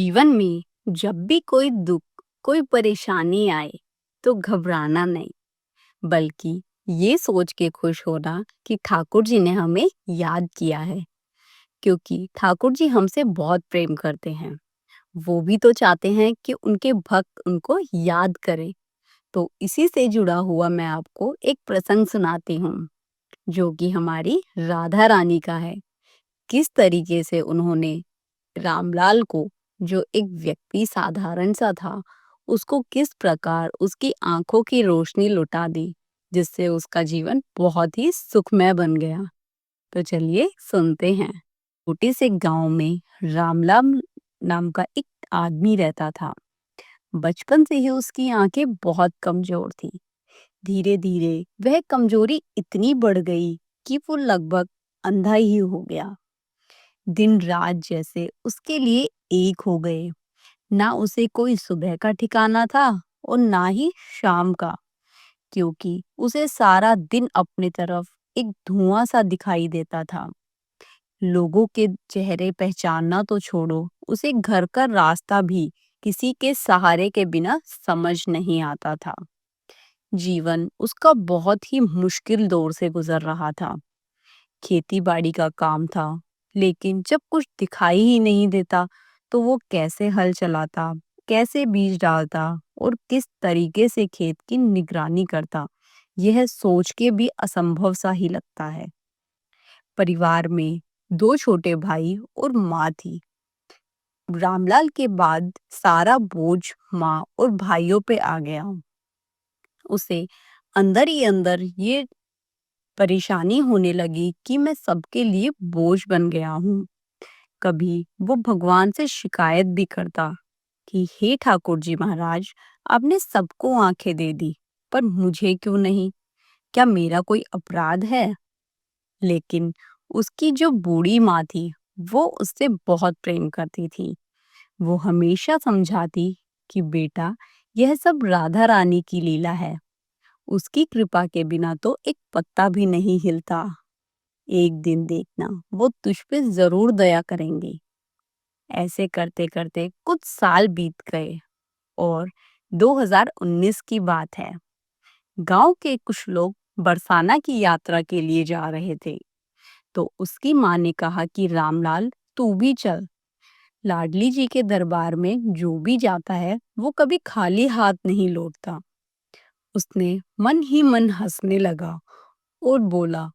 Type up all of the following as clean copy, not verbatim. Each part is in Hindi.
जीवन में जब भी कोई दुख, कोई परेशानी आए तो घबराना नहीं, बल्कि ये सोच के खुश होना कि ठाकुर जी ने हमें याद किया है। क्योंकि ठाकुर जी हमसे बहुत प्रेम करते हैं। वो भी तो चाहते हैं कि उनके भक्त उनको याद करें। तो इसी से जुड़ा हुआ मैं आपको एक प्रसंग सुनाती हूँ, जो कि हमारी राधा रानी का है। किस तरीके से उन्होंने रामलाल को, जो एक व्यक्ति साधारण सा था, उसको किस प्रकार उसकी आंखों की रोशनी लुटा दी, जिससे उसका जीवन बहुत ही सुखमय बन गया। तो चलिए सुनते हैं। छोटे से गांव में रामलाल नाम का एक आदमी रहता था। बचपन से ही उसकी आंखें बहुत कमजोर थी। धीरे धीरे वह कमजोरी इतनी बढ़ गई कि वो लगभग अंधा ही हो गया। दिन रात जैसे उसके लिए एक हो गए। ना उसे कोई सुबह का ठिकाना था और ना ही शाम का, क्योंकि उसे सारा दिन अपनी तरफ एक धुआं सा दिखाई देता था। लोगों के चेहरे पहचानना तो छोड़ो, उसे घर का रास्ता भी किसी के सहारे के बिना समझ नहीं आता था। जीवन उसका बहुत ही मुश्किल दौर से गुजर रहा था। खेती बाड़ी का काम था, लेकिन जब कुछ दिखाई ही नहीं देता तो वो कैसे हल चलाता, कैसे बीज डालता और किस तरीके से खेत की निगरानी करता, यह सोच के भी असंभव सा ही लगता है। परिवार में दो छोटे भाई और माँ थी। रामलाल के बाद सारा बोझ माँ और भाइयों पे आ गया। उसे अंदर ही अंदर ये परेशानी होने लगी कि मैं सबके लिए बोझ बन गया हूँ। कभी वो भगवान से शिकायत भी करता कि हे ठाकुर जी महाराज, आपने सबको आंखें दे दी, पर मुझे क्यों नहीं? क्या मेरा कोई अपराध है? लेकिन उसकी जो बूढ़ी माँ थी, वो उससे बहुत प्रेम करती थी। वो हमेशा समझाती कि बेटा, यह सब राधा रानी की लीला है। उसकी कृपा के बिना तो एक पत्ता भी नहीं हिलता। एक दिन देखना, वो तुझ पे जरूर दया करेंगे। ऐसे करते करते कुछ साल बीत गए और 2019 की बात है। गांव के कुछ लोग बरसाना की यात्रा के लिए जा रहे थे। तो उसकी माँ ने कहा कि रामलाल, तू भी चल। लाडली जी के दरबार में जो भी जाता है वो कभी खाली हाथ नहीं लौटता। उसने मन ही मन हंसने लगा और बोला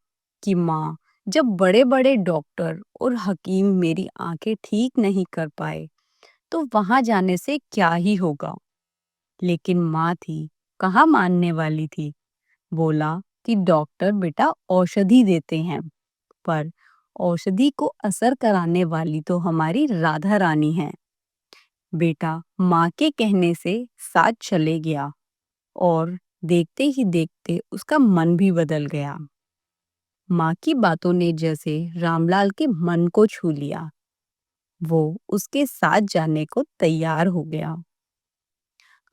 कि माँ, जब बड़े बड़े डॉक्टर और हकीम मेरी आंखें ठीक नहीं कर पाए तो वहां जाने से क्या ही होगा। लेकिन माँ थी, कहाँ मानने वाली थी। बोला कि डॉक्टर बेटा औषधि देते हैं, पर औषधि को असर कराने वाली तो हमारी राधा रानी है। बेटा माँ के कहने से साथ चले गया और देखते ही देखते उसका मन भी बदल गया। माँ की बातों ने जैसे रामलाल के मन को छू लिया। वो उसके साथ जाने को तैयार हो गया।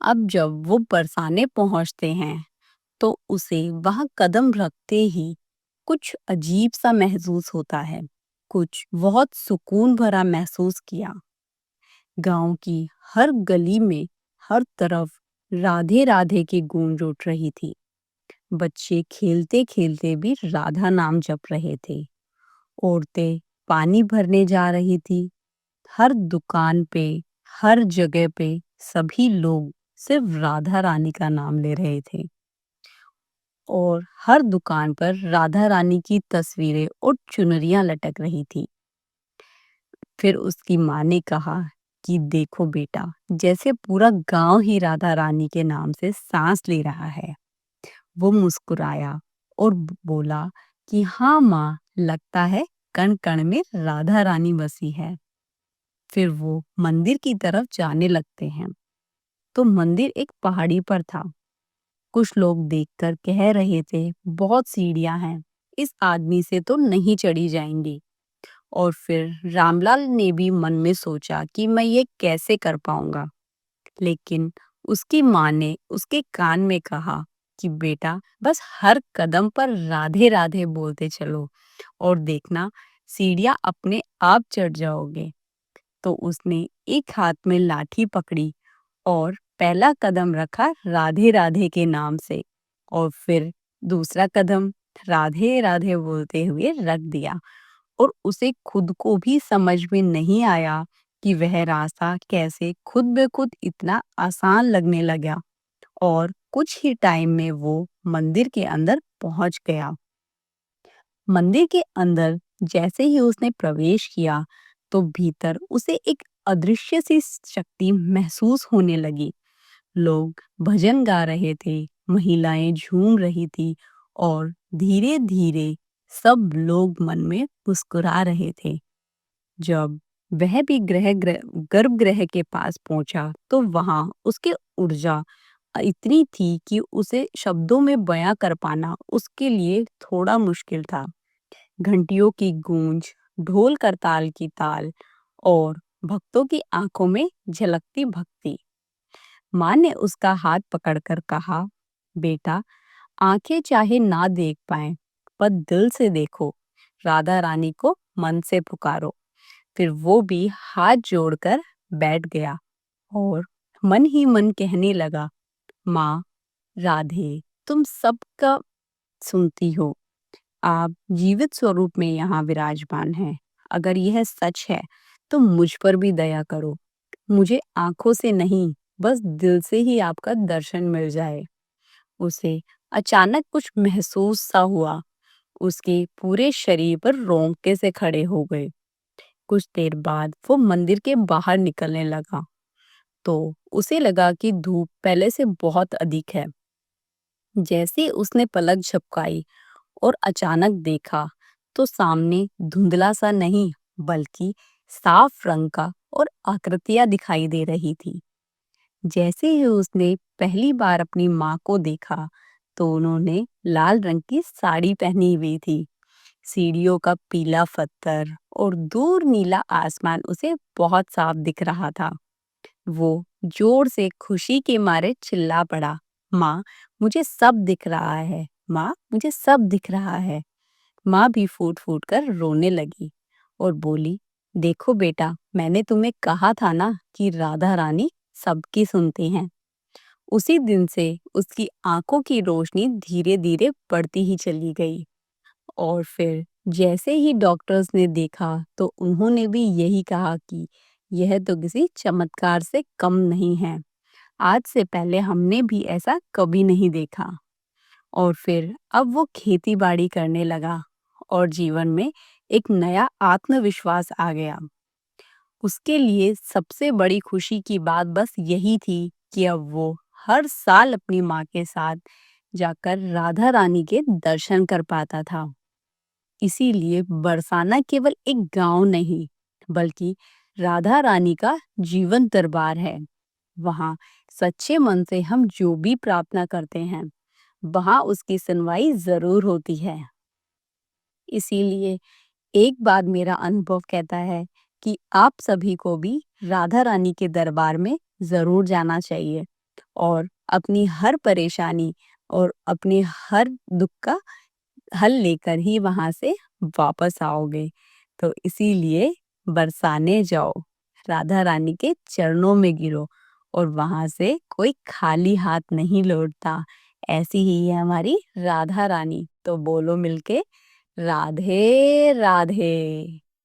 अब जब वो बरसाने पहुंचते हैं तो उसे वहां कदम रखते ही कुछ अजीब सा महसूस होता है। कुछ बहुत सुकून भरा महसूस किया। गांव की हर गली में, हर तरफ राधे राधे की गूंज उठ रही थी। बच्चे खेलते खेलते भी राधा नाम जप रहे थे। औरतें पानी भरने जा रही थी। हर दुकान पे, हर जगह पे सभी लोग सिर्फ राधा रानी का नाम ले रहे थे। और हर दुकान पर राधा रानी की तस्वीरें और चुनरियां लटक रही थी। फिर उसकी माँ ने कहा कि देखो बेटा, जैसे पूरा गांव ही राधा रानी के नाम से सांस ले रहा है। वो मुस्कुराया और बोला कि हाँ माँ, लगता है कण कण में राधा रानी बसी है। फिर वो मंदिर की तरफ जाने लगते हैं। तो मंदिर एक पहाड़ी पर था। कुछ लोग देखकर कह रहे थे, बहुत सीढ़ियां हैं, इस आदमी से तो नहीं चढ़ी जाएंगी। और फिर रामलाल ने भी मन में सोचा कि मैं ये कैसे कर पाऊंगा। लेकिन उसकी माँ ने उसके कान में कहा कि बेटा, बस हर कदम पर राधे राधे बोलते चलो और देखना, सीढ़ियां अपने आप चढ़ जाओगे। तो उसने एक हाथ में लाठी पकड़ी और पहला कदम रखा राधे राधे के नाम से, और फिर दूसरा कदम राधे राधे बोलते हुए रख दिया। और उसे खुद को भी समझ में नहीं आया कि वह रास्ता कैसे खुद ब खुद इतना आसान लगने लगा, और कुछ ही टाइम में वो मंदिर के अंदर पहुंच गया। मंदिर के अंदर जैसे ही उसने प्रवेश किया, तो भीतर उसे एक अदृश्य सी शक्ति महसूस होने लगी। लोग भजन गा रहे थे, महिलाएं झूम रही थी, और धीरे धीरे सब लोग मन में मुस्कुरा रहे थे। जब वह भी गर्भगृह के पास पहुंचा, तो वहां उसकी ऊर्जा इतनी थी कि उसे शब्दों में बयां कर पाना उसके लिए थोड़ा मुश्किल था। घंटियों की गूंज, ढोल करताल की ताल, और भक्तों की आंखों में झलकती भक्ति। माँ ने उसका हाथ पकड़कर कहा, बेटा, आंखें चाहे ना देख पाए, पर दिल से देखो, राधा रानी को मन से पुकारो। फिर वो भी हाथ जोड़कर बैठ गया और मन ही मन कहने लगा, माँ राधे, तुम सबका सुनती हो, आप जीवित स्वरूप में यहाँ विराजमान हैं। अगर यह सच है तो मुझ पर भी दया करो। मुझे आंखों से नहीं, बस दिल से ही आपका दर्शन मिल जाए। उसे अचानक कुछ महसूस सा हुआ। उसके पूरे शरीर पर रोंगटे से खड़े हो गए। कुछ देर बाद वो मंदिर के बाहर निकलने लगा, तो उसे लगा कि धूप पहले से बहुत अधिक है। जैसे उसने पलक झपकाई और अचानक देखा, तो सामने धुंधला सा नहीं, बल्कि साफ रंग का और आकृतियां दिखाई दे रही थी। जैसे ही उसने पहली बार अपनी माँ को देखा, तो उन्होंने लाल रंग की साड़ी पहनी हुई थी। सीढ़ियों का पीला पत्थर और दूर नीला आसमान उसे बहुत साफ दिख रहा था। वो जोर से खुशी के मारे चिल्ला पड़ा, माँ, मुझे सब दिख रहा है, माँ, मुझे सब दिख रहा है। माँ भी फूट फूट कर रोने लगी और बोली, देखो बेटा, मैंने तुम्हें कहा था ना कि राधा रानी सबकी सुनती हैं। उसी दिन से उसकी आंखों की रोशनी धीरे धीरे बढ़ती ही चली गई। और फिर जैसे ही डॉक्टर्स ने देखा, तो उन्होंने भी यही कहा कि यह तो किसी चमत्कार से कम नहीं है। आज से पहले हमने भी ऐसा कभी नहीं देखा। और फिर अब वो खेती बाड़ी करने लगा और जीवन में एक नया आत्मविश्वास आ गया। उसके लिए सबसे बड़ी खुशी की बात बस यही थी कि अब वो हर साल अपनी माँ के साथ जाकर राधा रानी के दर्शन कर पाता था। इसीलिए बरसाना केवल एक गांव नहीं, बल्कि राधा रानी का जीवन दरबार है। वहाँ सच्चे मन से हम जो भी प्रार्थना करते हैं, वहाँ उसकी सुनवाई जरूर होती है। इसीलिए एक बार मेरा अनुभव कहता है कि आप सभी को भी राधा रानी के दरबार में जरूर जाना चाहिए, और अपनी हर परेशानी और अपने हर दुख का हल लेकर ही वहां से वापस आओगे। तो इसीलिए बरसाने जाओ, राधा रानी के चरणों में गिरो, और वहां से कोई खाली हाथ नहीं लौटता। ऐसी ही है हमारी राधा रानी। तो बोलो मिलके, राधे राधे।